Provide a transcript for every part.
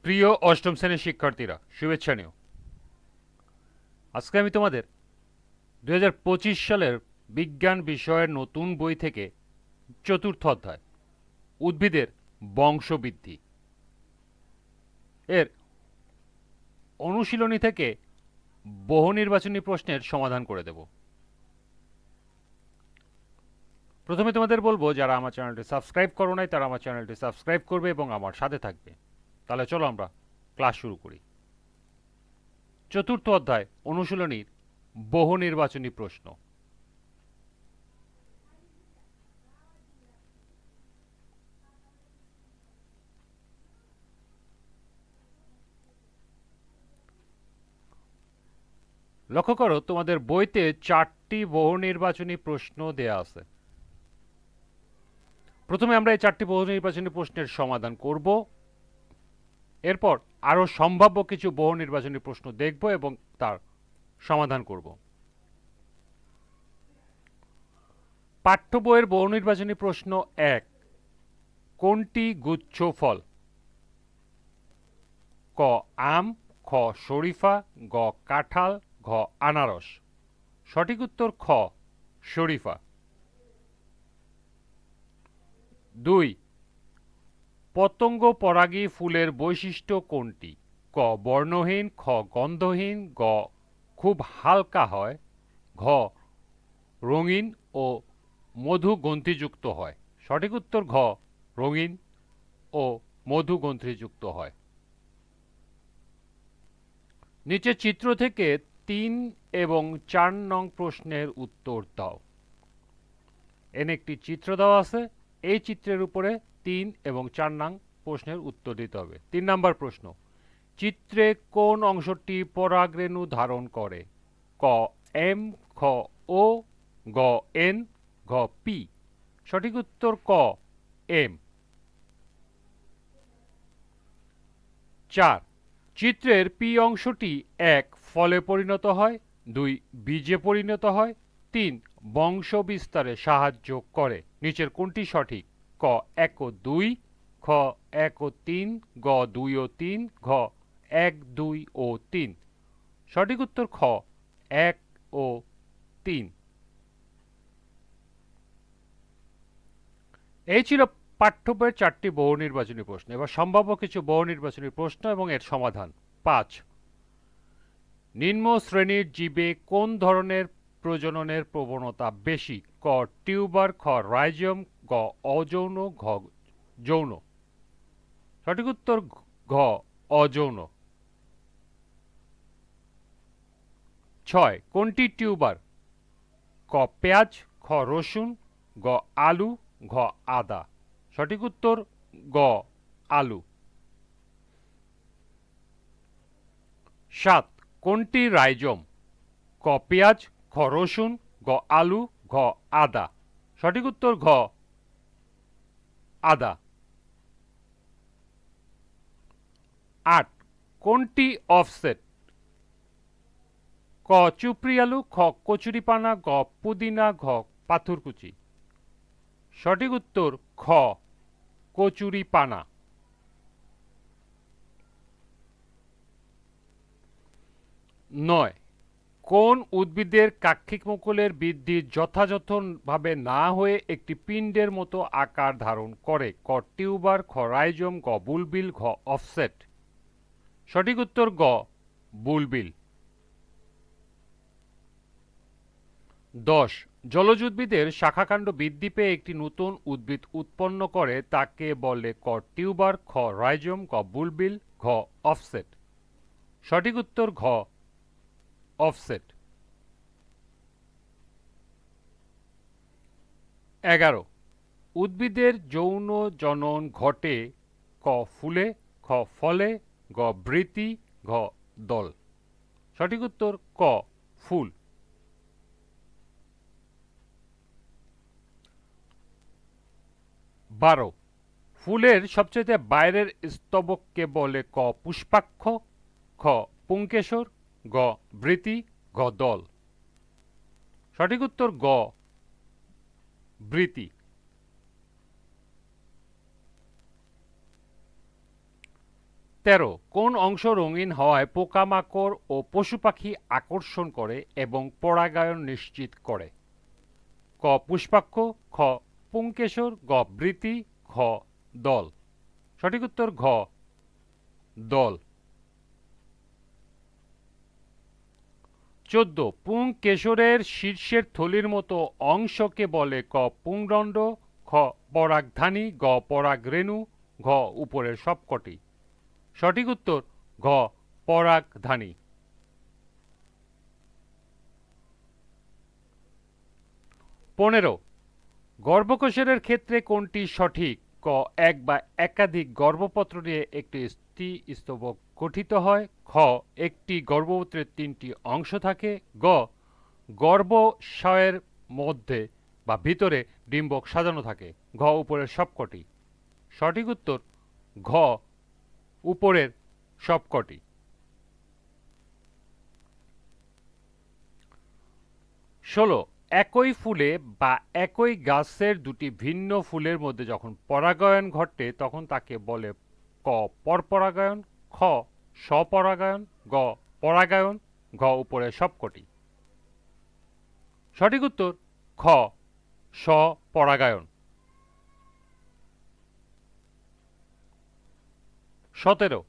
প্রিয় অষ্টম শ্রেণীর শিক্ষার্থীরা, শুভেচ্ছা নিও। আজকে আমি তোমাদের 2025 সালের বিজ্ঞান বিষয়ের নতুন বই থেকে চতুর্থ অধ্যায় উদ্ভিদের বংশবৃদ্ধি এর অনুশীলনী থেকে বহু নির্বাচনী প্রশ্নের সমাধান করে দেব। প্রথমে তোমাদের বলবো, যারা আমার চ্যানেলটি সাবস্ক্রাইব করো নাই তারা আমার চ্যানেলটি সাবস্ক্রাইব করবে এবং আমার সাথে থাকবে। তাহলে চলো আমরা ক্লাস শুরু করি। চতুর্থ অধ্যায় অনুশীলনীর বহু নির্বাচনী প্রশ্ন। লক্ষ্য করো, তোমাদের বইতে 4টি বহু নির্বাচনী প্রশ্ন দেয়া আছে। প্রথমে আমরা এই 4টি বহু নির্বাচনী প্রশ্নের সমাধান করব, এরপর আরও সম্ভাব্য কিছু বহু নির্বাচনী প্রশ্ন দেখব এবং তার সমাধান করব। পাঠ্য বইয়ের বহু নির্বাচনী প্রশ্ন 1, কোনটি গুচ্ছ ফল? ক আম, খ শরীফা, গ কাঁঠাল, ঘ আনারস। সঠিক উত্তর খ শরীফা। 2, পতঙ্গ পরাগী ফুলের বৈশিষ্ট্য কোনটি? ক বর্ণহীন, খ গন্ধহীন, গ খুব হালকা হয়, ঘ রঙিন ও মধু গ্রন্থিযুক্ত হয়। সঠিক উত্তর ঘ রঙিন ও মধু গ্রন্থিযুক্ত হয়। নিচে চিত্র থেকে 3 এবং 4 নং প্রশ্নের উত্তর দাও। এনে একটি চিত্র দেওয়া আছে, এই চিত্রের উপরে 3 এবং 4 নং প্রশ্নের উত্তর দিতে হবে। 3 নাম্বার প্রশ্ন, চিত্রে কোন অংশটি পরাগরেণু ধারণ করে? ক এম, খ ও, গ এন, ঘ পি। সঠিক উত্তর ক এম। 4, চিত্রের পি অংশটি 1 ফলে পরিণত হয়, 2 বীজে পরিণত হয়, 3 বংশ বিস্তারে সাহায্য করে। নিচের কোনটি সঠিক? ক 1 ও 2, খ 1 ও 3, গ 2 ও 3, ঘ 1, 2 ও 3। সঠিক উত্তর খ 1 ও 3। এই ছিল পাঠ্য বইয়ের 4টি বহু নির্বাচনী প্রশ্ন। এবার সম্ভাব্য কিছু বহু নির্বাচনী প্রশ্ন এবং এর সমাধান। 5, নিম্ন শ্রেণীর জীবে কোন ধরনের প্রজননের প্রবণতা বেশি? ক টিউবার, খ রাইজোম, গ অযৌন, ঘ যৌন। সঠিক উত্তর ঘ অযৌন। 6, কোনটি টিউবার? ক পেঁয়াজ, খ রসুন, গ আলু, ঘ আদা। সঠিক উত্তর গ আলু। 7, কোনটি রাইজোম? ক পেঁয়াজ, খ রসুন, গ আলু, ঘ আদা। সঠিক উত্তর ঘ আদা। 8, কোনটি অফসেট? ক চুপড়ি আলু, খ কচুরিপানা, গ পুদিনা, ঘ পাথরকুচি। সঠিক উত্তর খ কচুরিপানা। 9, কোন উদ্ভিদের কাক্ষিক মুকুলের বৃদ্ধি যথাযথভাবে না হয়ে একটি পিণ্ডের মতো আকার ধারণ করে? ক টিউবার, খ রাইজোম, গ বুলবিল, ঘ অফসেট। সঠিক উত্তর গ বুলবিল। 10, জলজ উদ্ভিদের শাখাকাণ্ড বৃদ্ধি পেয়ে একটি নতুন উদ্ভিদ উৎপন্ন করে তাকে বলে? ক টিউবার, খ রাইজোম, গ বুলবিল, ঘ অফসেট। সঠিক উত্তর ঘ অফসেট। 11, উদ্ভিদের যৌন জনন ঘটে? ক ফুলে, খ ফলে, গ বৃতি, ঘ দল। সঠিক উত্তর ক ফুল। 12, ফুলের সবচেয়ে বাইরের স্তবককে বলে? ক পুষ্পাক্ষ, খ পুংকেশর, গ বৃতি, ঘ দল। সঠিক উত্তর গ বৃতি। 13 কোন অংশ রঙিন হওয়ায় পোকামাকড় ও পশু পাখি আকর্ষণ করে এবং পরাগায়ন নিশ্চিত করে? ক পুষ্পাক্ষ, খ পুংকেশর, গ বৃতি, ঘ দল। সঠিক উত্তর ঘ দল। 14 পুংকেশরের শীর্ষের থলির মতো অংশকে বলে? ক পুংদণ্ড, খ পরাগধানী, গ পরাগরেণু, ঘ উপরের সবকটি। সঠিক উত্তর ঘ পরাগধানী। 15 গর্ভকোষের ক্ষেত্রে কোনটি সঠিক? ক এক বা একাধিক গর্ভপত্র নিয়ে একটি স্ত্রীস্তবক গঠিত হয়, খ একটি গর্ভপত্রের 3টি অংশ থাকে, গ গর্ভাশয়ের মধ্যে বা ভিতরে ডিম্বক সাজানো থাকে, ঘ উপরের সবকটি। সঠিক উত্তর ঘ উপরের সবকটি। 16 একই ফুলে বা একই গাছের দুটি ভিন্ন ফুলের মধ্যে যখন পরাগায়ন ঘটে তখন তাকে বলে? ক পরপরাগায়ন, খ স্বপরাগায়ন, গ পরাগায়ন, ঘ উপরের সবকটি। সঠিক উত্তর খ স্বপরাগায়ন। 17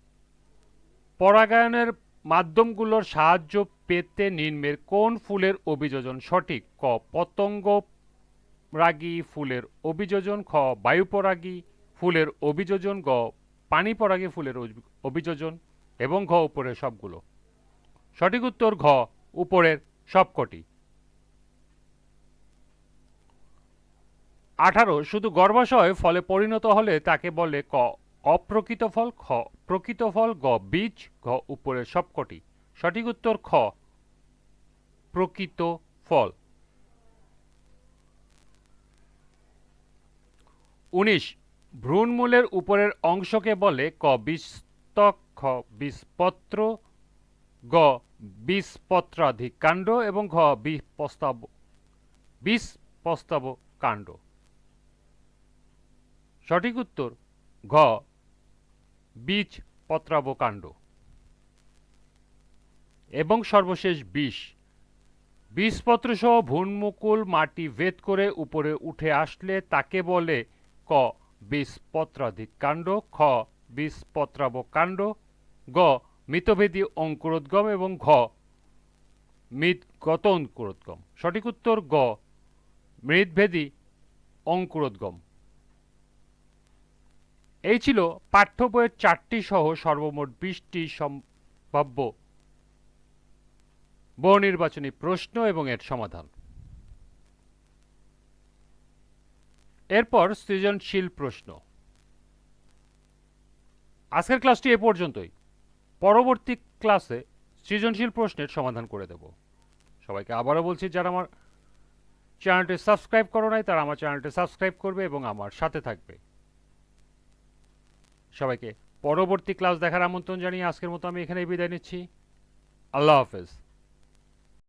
পরাগায়নের মাধ্যমগুলোর সাহায্য পেতে নিম্নের কোন ফুলের অভিযোজন সঠিক? ক পতঙ্গরাগী ফুলের অভিযোজন, খ বায়ুপরাগী ফুলের অভিযোজন, গ পানিপরাগী ফুলের অভিযোজন, এবং ঘ উপরের সবগুলো। সঠিক উত্তর ঘ উপরের সবকটি। 18 শুধু গর্ভাশয় ফলে পরিণত হলে তাকে বলে? ক অপ্রকৃত ফল, খ প্রকৃত ফল, গ বীজ, ঘ উপরের সবকটি। সঠিক উত্তর খ প্রকৃত ফল। 19 ভ্রূণমূলের উপরের অংশকে বলে? ক বীজতক, খ বীজপত্র, গ বীজপত্রাধি কাণ্ড, এবং ঘ বীজপস্তাব কাণ্ড। সঠিক উত্তর ঘ বীজপত্রাব কাণ্ড। এবং সর্বশেষ 20 বীজপত্র সহ ভ্রূণমুকুল মাটি ভেদ করে উপরে উঠে আসলে তাকে বলে? ক বীজপত্রাধি কাণ্ড, খ বীজপত্রাব কাণ্ড, গ মিতভেদী অঙ্কুরোদ্গম, এবং ঘ মৃদগত অঙ্কুরোদ্গম। সঠিক উত্তর গ মৃদভেদী অঙ্কুরোদ্গম। এই ছিল পাঠ্য বইয়ের 4টি সহ সর্বমোট 20টি সম্ভাব্য বহু নির্বাচনী প্রশ্ন এবং এর সমাধান। এরপর সৃজনশীল প্রশ্ন। আজকের ক্লাসটি এ পর্যন্তই। পরবর্তী ক্লাসে সৃজনশীল প্রশ্নের সমাধান করে দেব। সবাইকে আবারও বলছি, যারা আমার চ্যানেলটি সাবস্ক্রাইব করো নাই তারা আমার চ্যানেলটি সাবস্ক্রাইব করবে এবং আমার সাথে থাকবে। সবাইকে পরবর্তী ক্লাস দেখার আমন্ত্রণ জানিয়ে আজকের মতো আমি এখানেই বিদায় নিচ্ছি। আল্লাহ হাফেজ।